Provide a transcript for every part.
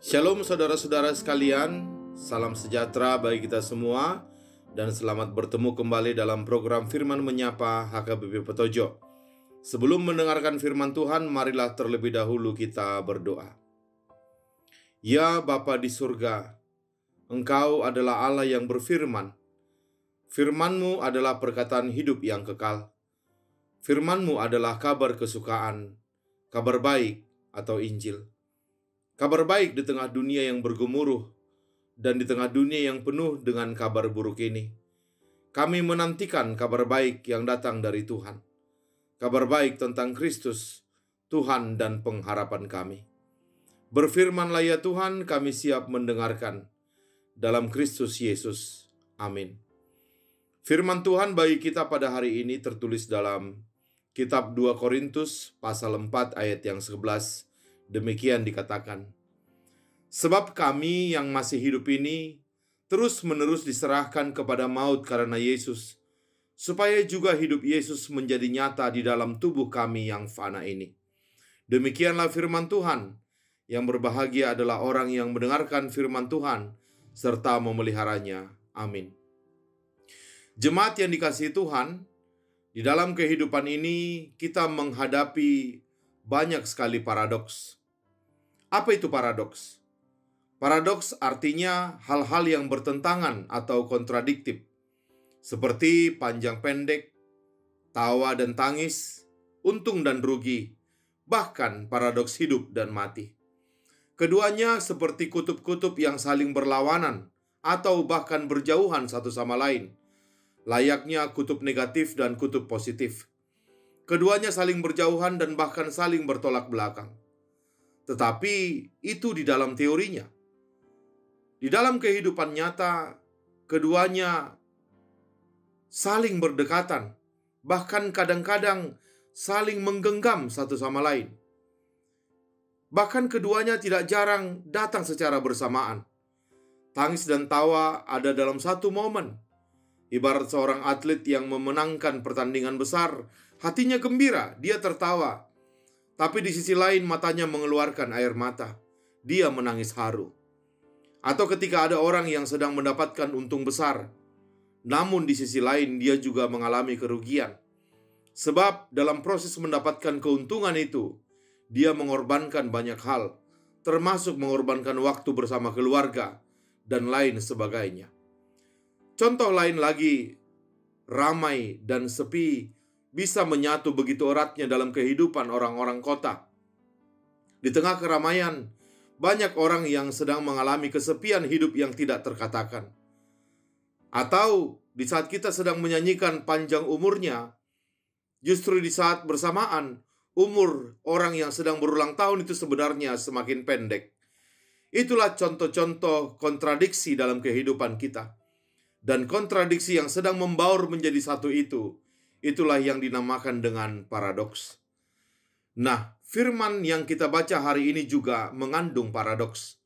Shalom saudara-saudara sekalian, salam sejahtera bagi kita semua dan selamat bertemu kembali dalam program Firman Menyapa HKBP Petojo. Sebelum mendengarkan firman Tuhan, marilah terlebih dahulu kita berdoa. Ya Bapa di surga, Engkau adalah Allah yang berfirman. Firman-Mu adalah perkataan hidup yang kekal. Firman-Mu adalah kabar kesukaan, kabar baik atau Injil. Kabar baik di tengah dunia yang bergemuruh dan di tengah dunia yang penuh dengan kabar buruk ini. Kami menantikan kabar baik yang datang dari Tuhan. Kabar baik tentang Kristus, Tuhan dan pengharapan kami. Berfirmanlah ya Tuhan, kami siap mendengarkan. Dalam Kristus Yesus. Amin. Firman Tuhan bagi kita pada hari ini tertulis dalam kitab 2 Korintus pasal 4 ayat yang 11. Demikian dikatakan, sebab kami yang masih hidup ini terus-menerus diserahkan kepada maut karena Yesus, supaya juga hidup Yesus menjadi nyata di dalam tubuh kami yang fana ini. Demikianlah firman Tuhan. Yang berbahagia adalah orang yang mendengarkan firman Tuhan serta memeliharanya. Amin. Jemaat yang dikasihi Tuhan, di dalam kehidupan ini kita menghadapi banyak sekali paradoks. Apa itu paradoks? Paradoks artinya hal-hal yang bertentangan atau kontradiktif, seperti panjang pendek, tawa dan tangis, untung dan rugi, bahkan paradoks hidup dan mati. Keduanya seperti kutub-kutub yang saling berlawanan atau bahkan berjauhan satu sama lain, layaknya kutub negatif dan kutub positif. Keduanya saling berjauhan dan bahkan saling bertolak belakang. Tetapi itu di dalam teorinya. Di dalam kehidupan nyata, keduanya saling berdekatan, bahkan kadang-kadang saling menggenggam satu sama lain. Bahkan keduanya tidak jarang datang secara bersamaan. Tangis dan tawa ada dalam satu momen. Ibarat seorang atlet yang memenangkan pertandingan besar, hatinya gembira, dia tertawa. Tapi di sisi lain matanya mengeluarkan air mata, dia menangis haru. Atau ketika ada orang yang sedang mendapatkan untung besar, namun di sisi lain dia juga mengalami kerugian. Sebab dalam proses mendapatkan keuntungan itu, dia mengorbankan banyak hal, termasuk mengorbankan waktu bersama keluarga, dan lain sebagainya. Contoh lain lagi, ramai dan sepi bisa menyatu begitu eratnya dalam kehidupan orang-orang kota. Di tengah keramaian, banyak orang yang sedang mengalami kesepian hidup yang tidak terkatakan. Atau di saat kita sedang menyanyikan panjang umurnya, justru di saat bersamaan, umur orang yang sedang berulang tahun itu sebenarnya semakin pendek. Itulah contoh-contoh kontradiksi dalam kehidupan kita. Dan kontradiksi yang sedang membaur menjadi satu itu, itulah yang dinamakan dengan paradoks. Nah, firman yang kita baca hari ini juga mengandung paradoks.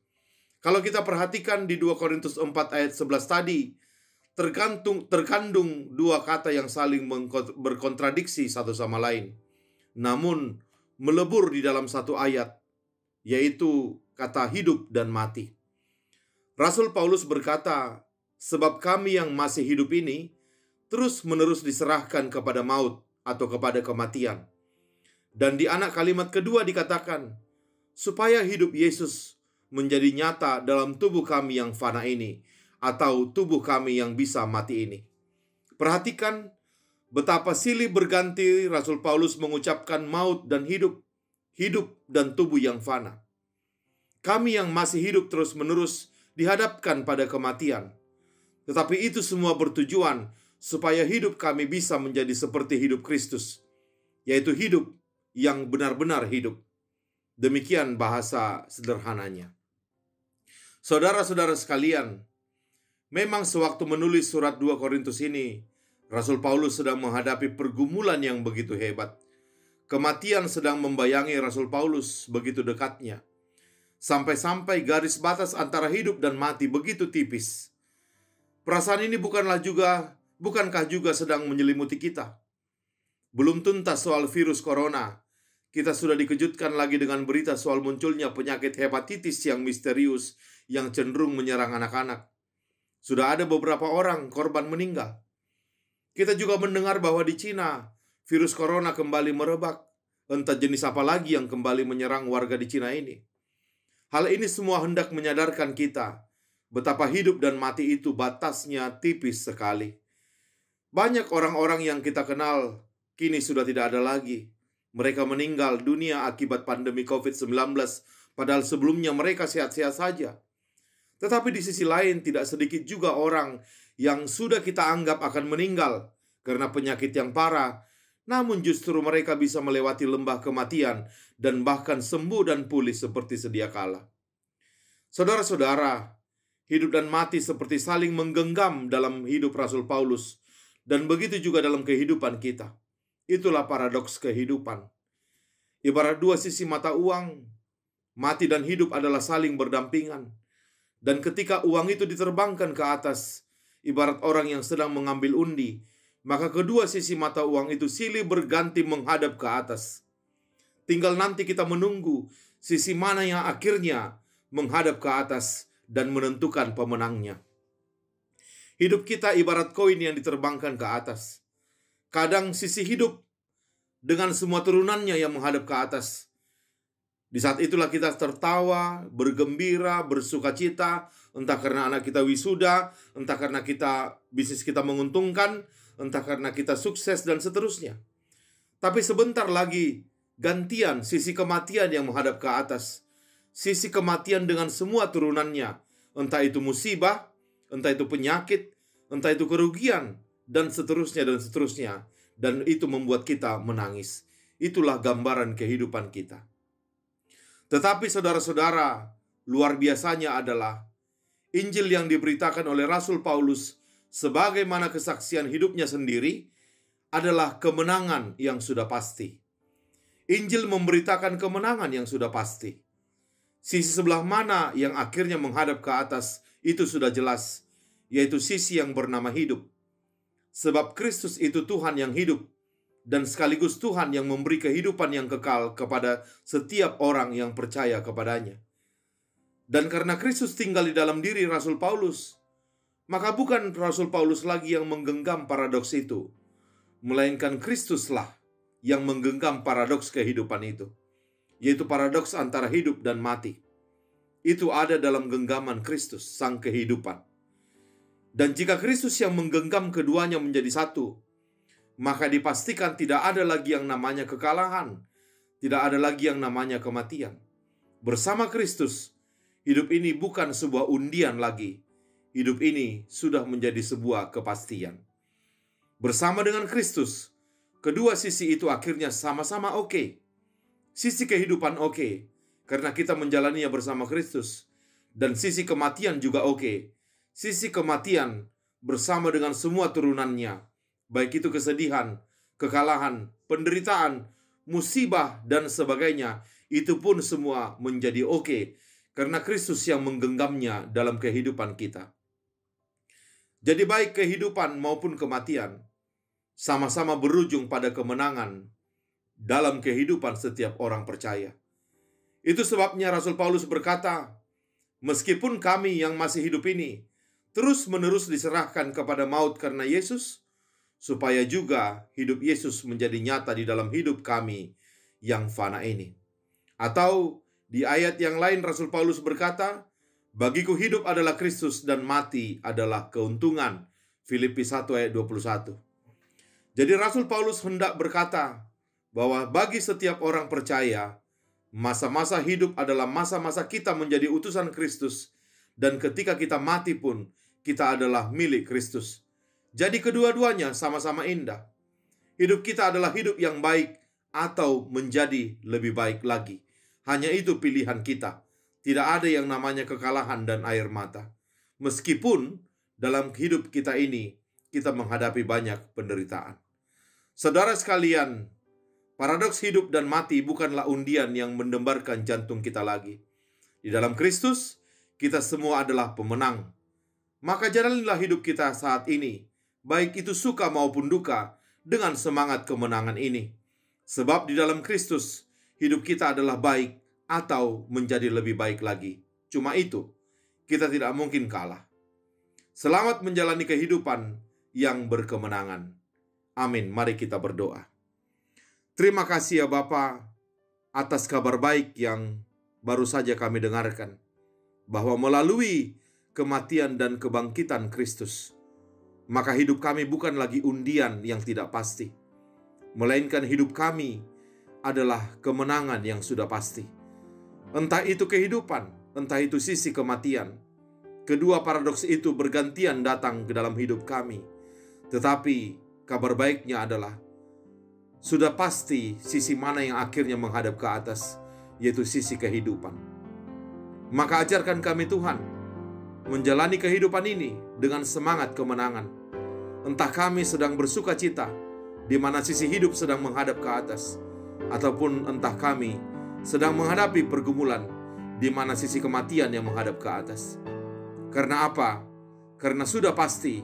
Kalau kita perhatikan di 2 Korintus 4 ayat 11 tadi, terkandung dua kata yang saling berkontradiksi satu sama lain, namun melebur di dalam satu ayat, yaitu kata hidup dan mati. Rasul Paulus berkata, sebab kami yang masih hidup ini terus-menerus diserahkan kepada maut atau kepada kematian. Dan di anak kalimat kedua dikatakan, supaya hidup Yesus menjadi nyata dalam tubuh kami yang fana ini, atau tubuh kami yang bisa mati ini. Perhatikan betapa silih berganti Rasul Paulus mengucapkan maut dan hidup, hidup dan tubuh yang fana. Kami yang masih hidup terus-menerus dihadapkan pada kematian. Tetapi itu semua bertujuan supaya hidup kami bisa menjadi seperti hidup Kristus, yaitu hidup yang benar-benar hidup. Demikian bahasa sederhananya. Saudara-saudara sekalian, memang sewaktu menulis surat 2 Korintus ini, Rasul Paulus sedang menghadapi pergumulan yang begitu hebat. Kematian sedang membayangi Rasul Paulus begitu dekatnya. Sampai-sampai garis batas antara hidup dan mati begitu tipis. Perasaan ini bukankah juga sedang menyelimuti kita? Belum tuntas soal virus corona, Kita sudah dikejutkan lagi dengan berita soal munculnya penyakit hepatitis yang misterius yang cenderung menyerang anak-anak. Sudah ada beberapa orang korban meninggal. Kita juga mendengar bahwa di Cina, virus corona kembali merebak. Entah jenis apa lagi yang kembali menyerang warga di Cina ini. Hal ini semua hendak menyadarkan kita betapa hidup dan mati itu batasnya tipis sekali. Banyak orang-orang yang kita kenal kini sudah tidak ada lagi. Mereka meninggal dunia akibat pandemi COVID-19, padahal sebelumnya mereka sehat-sehat saja. Tetapi di sisi lain tidak sedikit juga orang yang sudah kita anggap akan meninggal karena penyakit yang parah, namun justru mereka bisa melewati lembah kematian dan bahkan sembuh dan pulih seperti sedia kala. Saudara-saudara, hidup dan mati seperti saling menggenggam dalam hidup Rasul Paulus, dan begitu juga dalam kehidupan kita. Itulah paradoks kehidupan. Ibarat dua sisi mata uang, mati dan hidup adalah saling berdampingan. Dan ketika uang itu diterbangkan ke atas, ibarat orang yang sedang mengambil undi, maka kedua sisi mata uang itu silih berganti menghadap ke atas. Tinggal nanti kita menunggu sisi mana yang akhirnya menghadap ke atas dan menentukan pemenangnya. Hidup kita ibarat koin yang diterbangkan ke atas. Kadang sisi hidup dengan semua turunannya yang menghadap ke atas. Di saat itulah kita tertawa, bergembira, bersukacita, entah karena anak kita wisuda, entah karena bisnis kita menguntungkan, entah karena kita sukses dan seterusnya. Tapi sebentar lagi gantian sisi kematian yang menghadap ke atas. Sisi kematian dengan semua turunannya, entah itu musibah, entah itu penyakit, entah itu kerugian, dan seterusnya dan seterusnya. Dan itu membuat kita menangis. Itulah gambaran kehidupan kita. Tetapi saudara-saudara, luar biasanya adalah Injil yang diberitakan oleh Rasul Paulus sebagaimana kesaksian hidupnya sendiri adalah kemenangan yang sudah pasti. Injil memberitakan kemenangan yang sudah pasti. Sisi sebelah mana yang akhirnya menghadap ke atas itu sudah jelas, yaitu sisi yang bernama hidup. Sebab Kristus itu Tuhan yang hidup, dan sekaligus Tuhan yang memberi kehidupan yang kekal kepada setiap orang yang percaya kepadanya. Dan karena Kristus tinggal di dalam diri Rasul Paulus, maka bukan Rasul Paulus lagi yang menggenggam paradoks itu, melainkan Kristuslah yang menggenggam paradoks kehidupan itu, yaitu paradoks antara hidup dan mati. Itu ada dalam genggaman Kristus, sang kehidupan. Dan jika Kristus yang menggenggam keduanya menjadi satu, maka dipastikan tidak ada lagi yang namanya kekalahan, tidak ada lagi yang namanya kematian. Bersama Kristus, hidup ini bukan sebuah undian lagi. Hidup ini sudah menjadi sebuah kepastian. Bersama dengan Kristus, kedua sisi itu akhirnya sama-sama oke. Sisi kehidupan oke, karena kita menjalaninya bersama Kristus. Dan sisi kematian juga oke. Sisi kematian bersama dengan semua turunannya, baik itu kesedihan, kekalahan, penderitaan, musibah, dan sebagainya, itu pun semua menjadi oke, karena Kristus yang menggenggamnya dalam kehidupan kita. Jadi baik kehidupan maupun kematian, sama-sama berujung pada kemenangan dalam kehidupan setiap orang percaya. Itu sebabnya Rasul Paulus berkata, meskipun kami yang masih hidup ini terus-menerus diserahkan kepada maut karena Yesus, supaya juga hidup Yesus menjadi nyata di dalam hidup kami yang fana ini. Atau di ayat yang lain Rasul Paulus berkata, bagiku hidup adalah Kristus dan mati adalah keuntungan. Filipi 1 ayat 21. Jadi Rasul Paulus hendak berkata bahwa bagi setiap orang percaya, masa-masa hidup adalah masa-masa kita menjadi utusan Kristus, dan ketika kita mati pun kita adalah milik Kristus. Jadi kedua-duanya sama-sama indah. Hidup kita adalah hidup yang baik atau menjadi lebih baik lagi. Hanya itu pilihan kita. Tidak ada yang namanya kekalahan dan air mata. Meskipun dalam hidup kita ini kita menghadapi banyak penderitaan. Saudara sekalian, paradoks hidup dan mati bukanlah undian yang mendembarkan jantung kita lagi. Di dalam Kristus, kita semua adalah pemenang. Maka jalanilah hidup kita saat ini, baik itu suka maupun duka, dengan semangat kemenangan ini. Sebab di dalam Kristus, hidup kita adalah baik atau menjadi lebih baik lagi. Cuma itu, kita tidak mungkin kalah. Selamat menjalani kehidupan yang berkemenangan. Amin. Mari kita berdoa. Terima kasih ya Bapa atas kabar baik yang baru saja kami dengarkan, bahwa melalui kematian dan kebangkitan Kristus, maka hidup kami bukan lagi undian yang tidak pasti, melainkan hidup kami adalah kemenangan yang sudah pasti. Entah itu kehidupan, entah itu sisi kematian. Kedua paradoks itu bergantian datang ke dalam hidup kami. Tetapi kabar baiknya adalah sudah pasti sisi mana yang akhirnya menghadap ke atas, yaitu sisi kehidupan. Maka ajarkan kami Tuhan menjalani kehidupan ini dengan semangat kemenangan. Entah kami sedang bersuka cita di mana sisi hidup sedang menghadap ke atas, ataupun entah kami sedang menghadapi pergumulan di mana sisi kematian yang menghadap ke atas. Karena apa? Karena sudah pasti,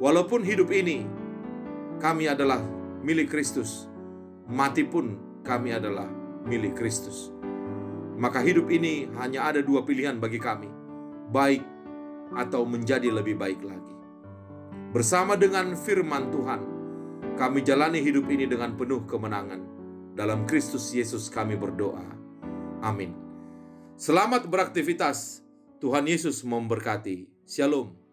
walaupun hidup ini kami adalah milik Kristus, mati pun kami adalah milik Kristus. Maka hidup ini hanya ada dua pilihan bagi kami, baik atau menjadi lebih baik lagi. Bersama dengan firman Tuhan, kami jalani hidup ini dengan penuh kemenangan. Dalam Kristus Yesus kami berdoa. Amin. Selamat beraktivitas. Tuhan Yesus memberkati. Shalom.